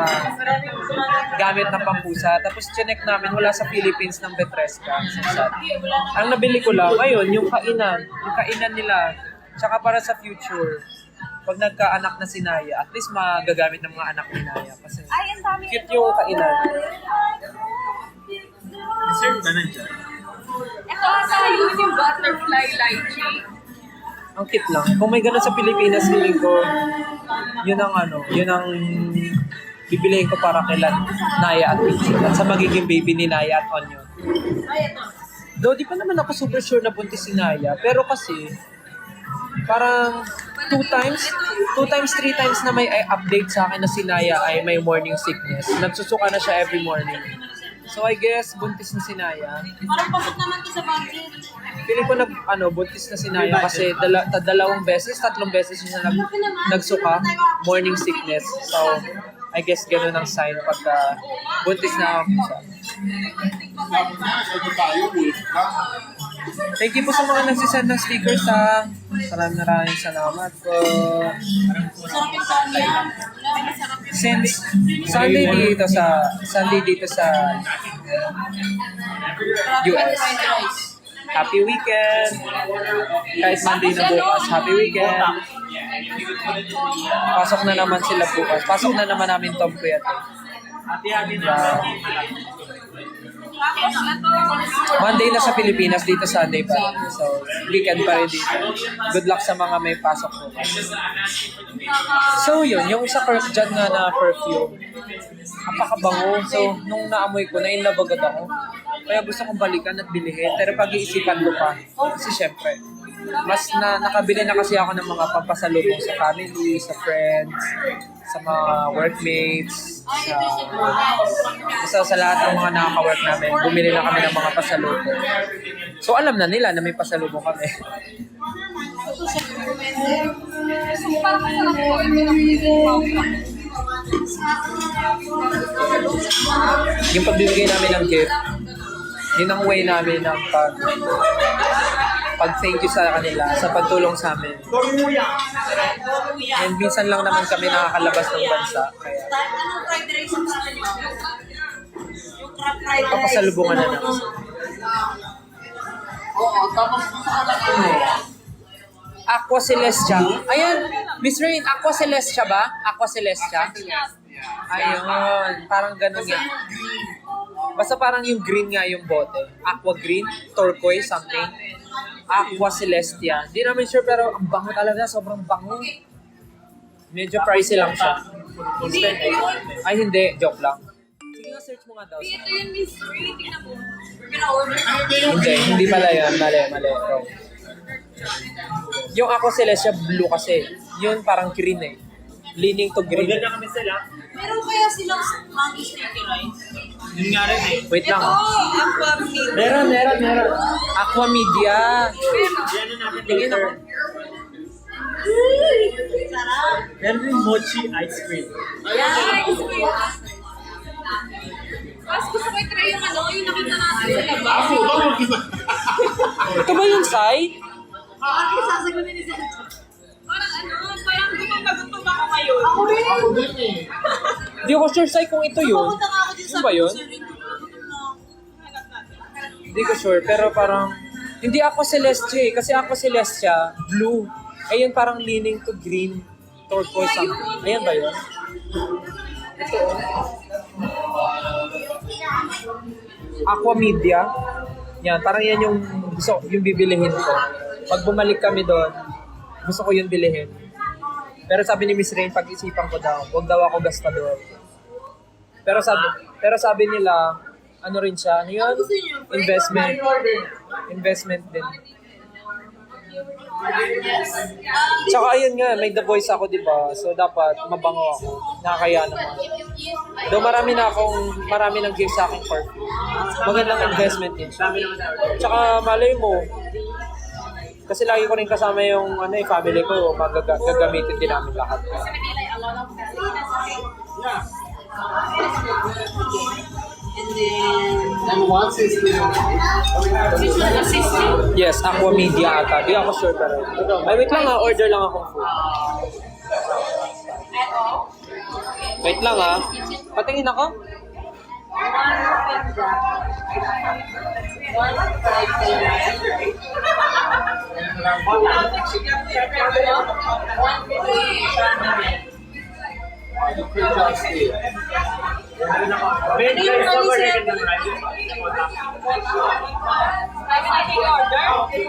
gamit ng pampusa. Tapos chinek namin, wala sa Philippines ng Vetresca. Ang nabili ko lang, ayun, yung kainan nila. Tsaka para sa future, pag nagkaanak na si Naya, at least magagamit ng mga anak ni Naya. Kasi cute yung kainan. Dessert ba nandiyan? Ito sa yun yung butterfly lychee. Ang cute lang. Kung may ganun sa Pilipinas, feeling ko, yun ang bibilihin ko para kay Naya at Pichi. At sa magiging baby ni Naya at Onion. Though, di pa naman ako super sure na buntis si Naya. Pero kasi, parang 3 times na may update sa akin na si Naya ay may morning sickness. Nagsusuka na siya every morning. So I guess, buntis na si Naya. Parang pasok naman to sa budget. Feeling ko buntis na si Naya kasi tatlong beses siya nagsuka, morning sickness. So, I guess ganun ang sign pagka buntis na ako siya. Thank you po sa mga nagsisend ng stickers ha. Maraming salamat po. Sarap yung kanya. Since Sunday dito sa US. Happy weekend! Kahit Monday na bukas, happy weekend! Pasok na naman sila bukas. Pasok na naman namin Tom Kuyate. Monday na sa Pilipinas, dito Sunday pa rin. So, weekend pa rin dito. Good luck sa mga may pasok bukas. So yun, yung sa dyan nga na perfume, napakabango. So, nung naamoy ko, na-inlove agad ako. Kaya gusto kong balikan at bilhin. Pero pag-iisipan ko pa. Kasi syempre, nakabili na kasi ako ng mga pampasalubong sa family, sa friends, sa mga workmates, sa lahat ng mga nakaka-work namin. Bumili na kami ng mga pasalubong. So, alam na nila na may pasalubong kami. Yung pagbibigay namin ng gift, yun ang way namin ng pag-thank you sa kanila, sa pagtulong sa amin. And minsan lang naman kami nakakalabas ng bansa. Kaya, Anong fried rice ang gusto niyo? Yung crab fried rice. papasalubungan na naman. Oo, tapos sa alam Aqua Celestia. Ayan, Miss Rain, Aqua Celestia ba? Aqua Celestia? Ayun, parang ganun nga. Basta parang yung green nga yung bote. Aqua green, turquoise, something. Aqua Celestia. Di naman sure pero ang bango talaga, sobrang bango. Medyo pricey lang siya. Ay hindi, joke lang. Sige nga, search mo nga daw. Ito yun, Miss Ray. Tingnan mo. We're gonna order. Hindi pala yan. Mali. Wrong. Yung Aqua Celestia blue kasi. Yun parang green eh. Leaning to green. Order na kami sila. Meron kaya silang mango sticky rice? Yun nga rin eh. Wait lang. Aqua meat. Meron. Aqua Media. Yan na natin Tingin ako. Sarap. Meron rin mochi ice cream. Yan. Mas gusto ko i-try yung yung nakita natin sa labas. Ito ba yung Sai? Ano sasagutin ni Sir? Parang gutom ako ngayon. Ako rin. Ako din eh. Hindi ako sure Sai kung ito yun. Pumunta nga ako din Yun ba yun? Hindi ko sure, pero parang hindi Aqua Celestia eh. Kasi Aqua Celestia, blue. Ayun parang leaning to green, turquoise something. Ayan ba yun? Ito Aqua Media. Yan, parang yan yung bibilihin ko. Pag bumalik kami doon, gusto ko yun bilihin. Pero sabi ni Miss Rain, pag-isipan ko daw, huwag daw ako gastador. Pero sabi nila, ano rin siya, ano yun? Investment din. Tsaka ayun nga, may The Voice ako, di ba? So dapat mabango ako. Nakakaya naman. Though marami ng gift sa aking perfume. Magandang investment din. Tsaka malay mo, Kasi lagi ko rin kasama yung family ko, gagamitin din namin lahat. It's gonna be like a lot of Salinas, okay? And then, And what's his name? which one assistant? Yes, Aqua Media ata. Di ako sure pero. Ay, wait lang order lang ako food. At all? Wait lang Patingin ako.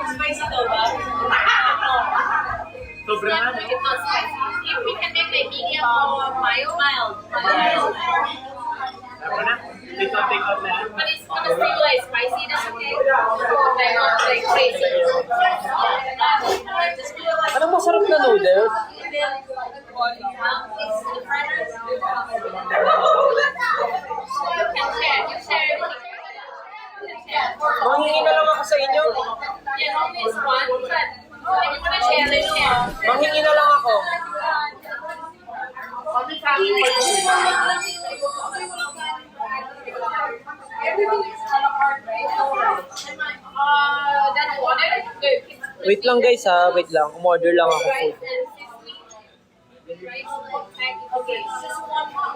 Spicy daw ba? Sobrang ano? It's not spicy. If we can make like medium or mild. Ako na? Take out na. But it's gonna feel like spicy, that's okay? Like not like crazy. Just feel like Anong masarap na noodles? Manghingi na lang ako sa inyo. Yeah, only is one, but if you wanna share, let's share. Manghingi na lang ako. That's water. Good. Wait lang guys wait lang. Umorder lang ako food. Okay, just one more.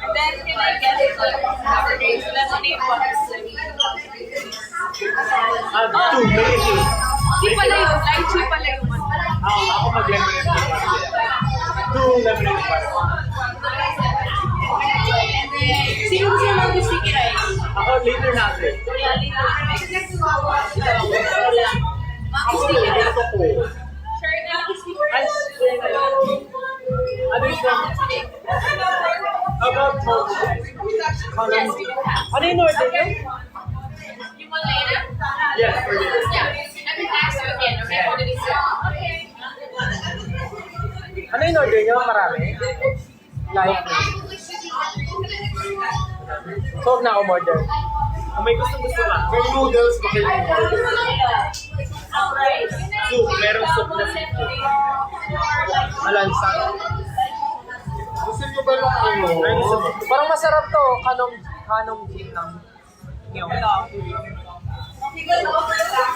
And then can I get it like lemonade water? Two, maybe. Di pala yun, lychee pala yung one. Ako mag-lemonade. Two lemonade pa. And then, sino siya lang yung sticky rice? Ako later natin. Yeah, later. Wala. Maki sticky rice. Ito ko. Sure, maki sticky rice. Ano yung about Yes, we do have. Ano yung order niyo? You want later? Yes, for later. Yeah. Let me ask you again, okay? For the dessert. Okay. Ano yung order niyo? Marami? Like, so huwag na ako order. Kung may gusto ka. May noodles ba kayo? Alright. Soup, merong soup na soup. Malansa. Gusto niyo ba ng ano? Ay, gusto mo? Parang masarap to. Kanong ginang. Yung.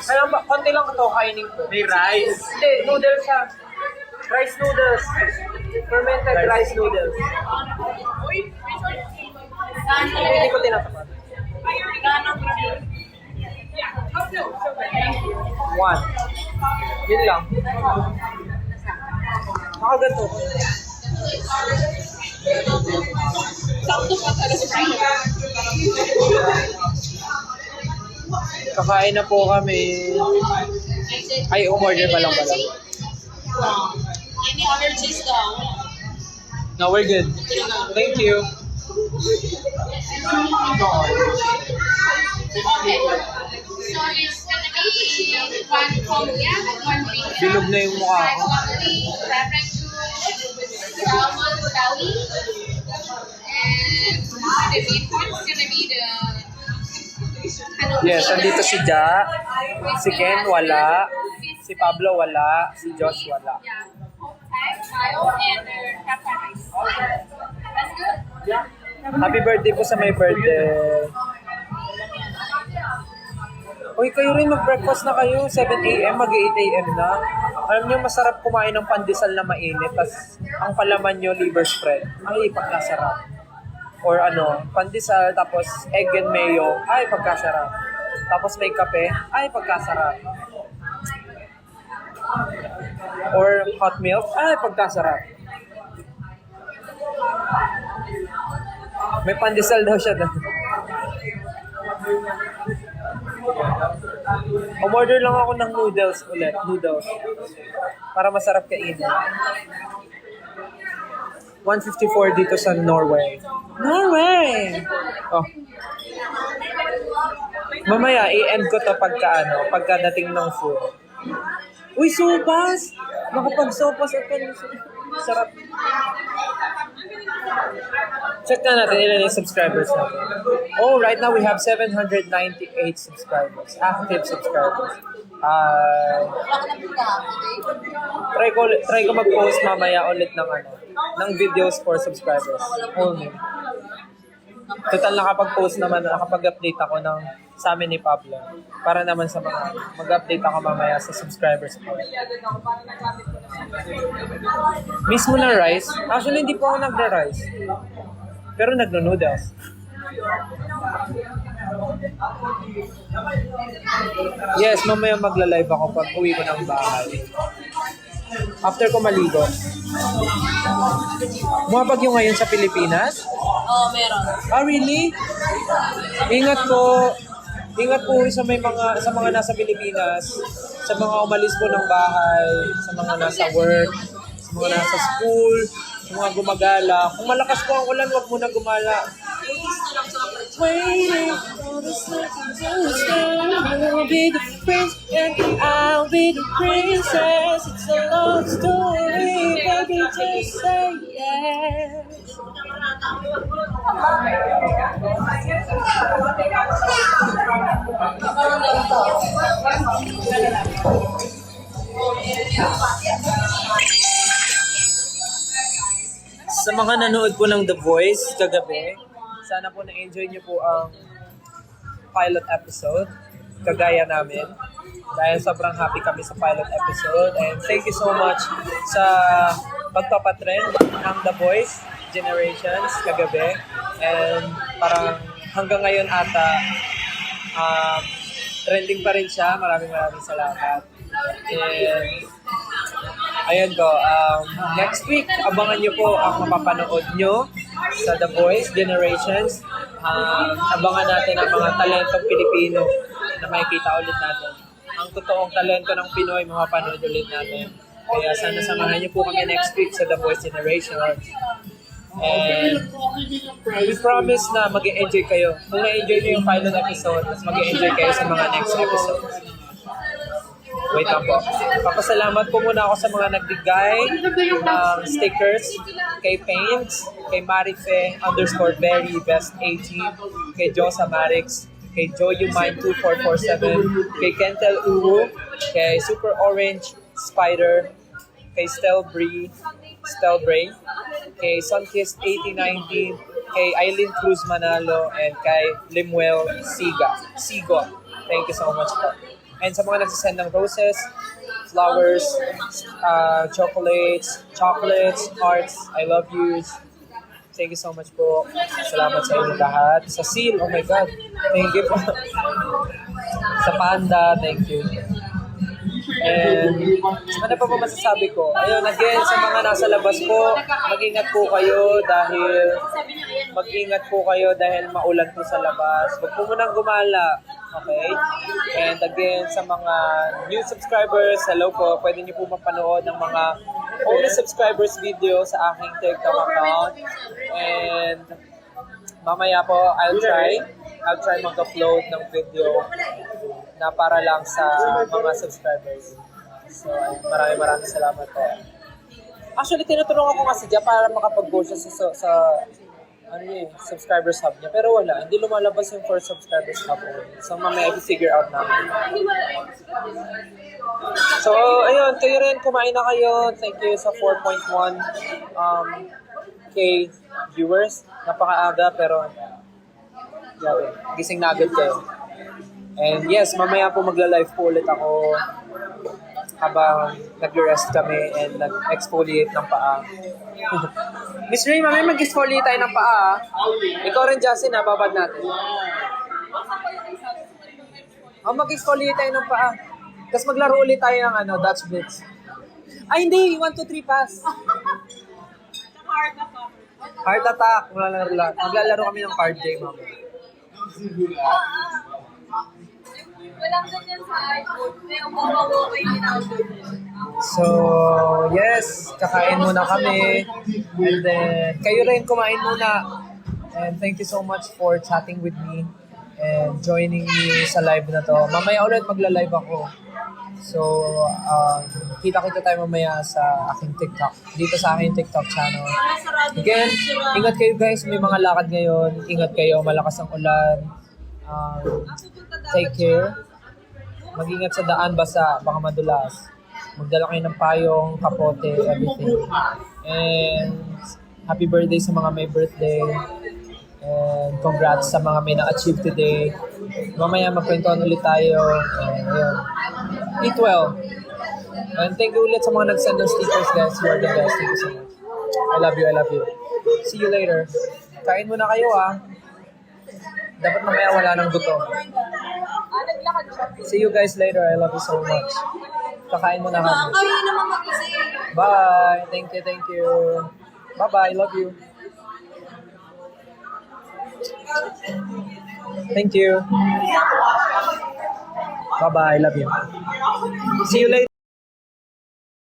Kaya konti lang ito kainin ko. May rice. Hindi, noodles siya. Rice noodles. Fermented rice noodles. Hindi ko tinatapat. One. Yun lang. Nakaganto. Kakain na po kami. Ay, umorder pa lang pala. Any allergies daw? No, we're good. Thank you. Okay. So it's gonna be one cognac, one beef. Bilog na yung mukha ko. Pepper juice, salmon belly, and the beef one's gonna be the. Yes, andito si Ja. Si Ken, wala. Si Pablo, wala. Si Josh, wala. Yeah. Okay, Kyle and pepper rice. That's good. Happy birthday po sa may birthday. Uy, kayo rin mag-breakfast na kayo. 7 a.m., mag-8 a.m. na. Alam niyo, masarap kumain ng pandesal na mainit. Tapos, ang palaman nyo, liver spread. Ay, pagkasarap. Or pandesal, tapos egg and mayo. Ay, pagkasarap. Tapos may kape. Ay, pagkasarap. Or hot milk. Ay, pagkasarap. May pandesal daw siya doon. Umorder lang ako ng noodles ulit. Noodles. Para masarap kainin. 154 dito sa Norway. Norway! Oh. Mamaya, i-end ko to pagkadating ng food. Uy, sopas! Nakapag-sopas ako. Sarap. Check na natin ilan yung subscribers natin. Oh, right now we have 798 subscribers, active subscribers. Try ko mag-post mamaya ulit ng videos for subscribers only. Total nakapag-post naman, nakapag-update ako ng sa amin ni Pablo. Para naman sa mga, mag-update ako mamaya sa subscribers ko. Miss mo na rice? Actually, hindi po ako nagra-rice. Pero nagno-noodles. Yes, mamaya magla-live ako pag uwi ko ng bahay. After ko maligo. Bumabagyo ngayon sa Pilipinas? Oo, meron. Ah, really? Ingat po sa mga nasa Pilipinas, sa mga umalis po ng bahay, sa mga nasa work, sa mga nasa school, sa mga gumagala. Kung malakas po ang ulan, wag muna gumala. Waiting for the second to start. You'll be the prince and I'll be the princess. It's a love story, baby, just say yes. Sa mga nanood po ng The Voice kagabi, sana po na-enjoy niyo po ang pilot episode, kagaya namin. Dahil sobrang happy kami sa pilot episode. And thank you so much sa pagpapatrend ng The Voice Generations kagabi. And parang hanggang ngayon ata, trending pa rin siya. Maraming salamat. And ayun po, next week, abangan nyo po ang mapapanood nyo sa The Voice Generations. Abangan natin ang mga talentong Pilipino na makikita ulit natin. Ang totoong talento ng Pinoy, mapapanood ulit natin. Kaya sana samahan nyo po kami next week sa The Voice Generations. And we promise na mag-e-enjoy kayo. Kung na-enjoy nyo yung pilot episode, mas mag-e-enjoy kayo sa mga next episodes. Wait lang po. Papasalamat po muna ako sa mga nagbigay ng stickers kay Paints, kay Marife _Berry Best 18, kay Josa Marix, kay Joyumine2447, kay Kentel Uru, kay Super Orange Spider, kay Stel Bray, kay Sunkist8019, kay Eileen Cruz Manalo, and kay Limuel Sigo. Thank you so much po. And sa mga nagsasend ng roses, flowers, chocolates, hearts, I love yous. Thank you so much po. Salamat sa inyo lahat. Sa seal, oh my God. Thank you po. Sa panda, thank you. And ano pa masasabi ko? Ayun, again, sa mga nasa labas po, mag-ingat po kayo dahil maulan po sa labas. Huwag po munang gumala. Okay? And again, sa mga new subscribers, hello po, pwede niyo po mapanood ng mga only subscribers video sa aking TikTok account. And mamaya po, I'll try mag-upload ng video na para lang sa mga subscribers. So, maraming salamat po. Actually, tinutulungan ko nga si Jia para makapag-go siya sa subscribers hub niya. Pero wala, hindi lumalabas yung for subscribers hub. So, mamaya i-figure out namin. So, ayun, kayo rin, kumain na kayo. Thank you sa 4.1 K viewers. Napakaaga, pero gising na agad kayo. And yes, mamaya po magla-live po ulit ako habang nag-rest kami and nag-exfoliate ng paa. Miss Ray, mamaya mag-exfoliate tayo ng paa. Ikaw rin, Justin, babad natin. Mag-exfoliate tayo ng paa. Tapos maglaro ulit tayo ng Dutch Blitz. Ay, hindi! 1, 2, 3, pass! Heart attack. Maglalaro kami ng card game, mamaya. Walang ganyan sa iPhone. May umawawaway din ako ganyan. So, yes, kakain muna kami. And then, kayo rin kumain muna. And thank you so much for chatting with me and joining me sa live na to. Mamaya ulit magla-live ako. So, kita-kita tayo mamaya sa aking TikTok. Dito sa aking TikTok channel. Sarado Again, ingat kayo guys. May mga lakad ngayon. Ingat kayo. Malakas ang ulan. Take care. Mag-ingat sa daan. Basta. Baka madulas. Magdala kayo ng payong, kapote, everything. And happy birthday sa mga may birthday. And congrats sa mga may na-achieve today. Mamaya magkwentuhan ulit tayo. And yun. Eat well. And thank you ulit sa mga nag-send ng stickers, guys. You are the best. Thank you so much. I love you, I love you. See you later. Kain muna kayo, ah. Dapat mamaya wala nang gutom. See you guys later. I love you so much. Kakain muna kami. Kayo naman mag-isip. Bye. Thank you, thank you. Bye-bye. Love you. Thank you. Bye-bye. Love you. See you later.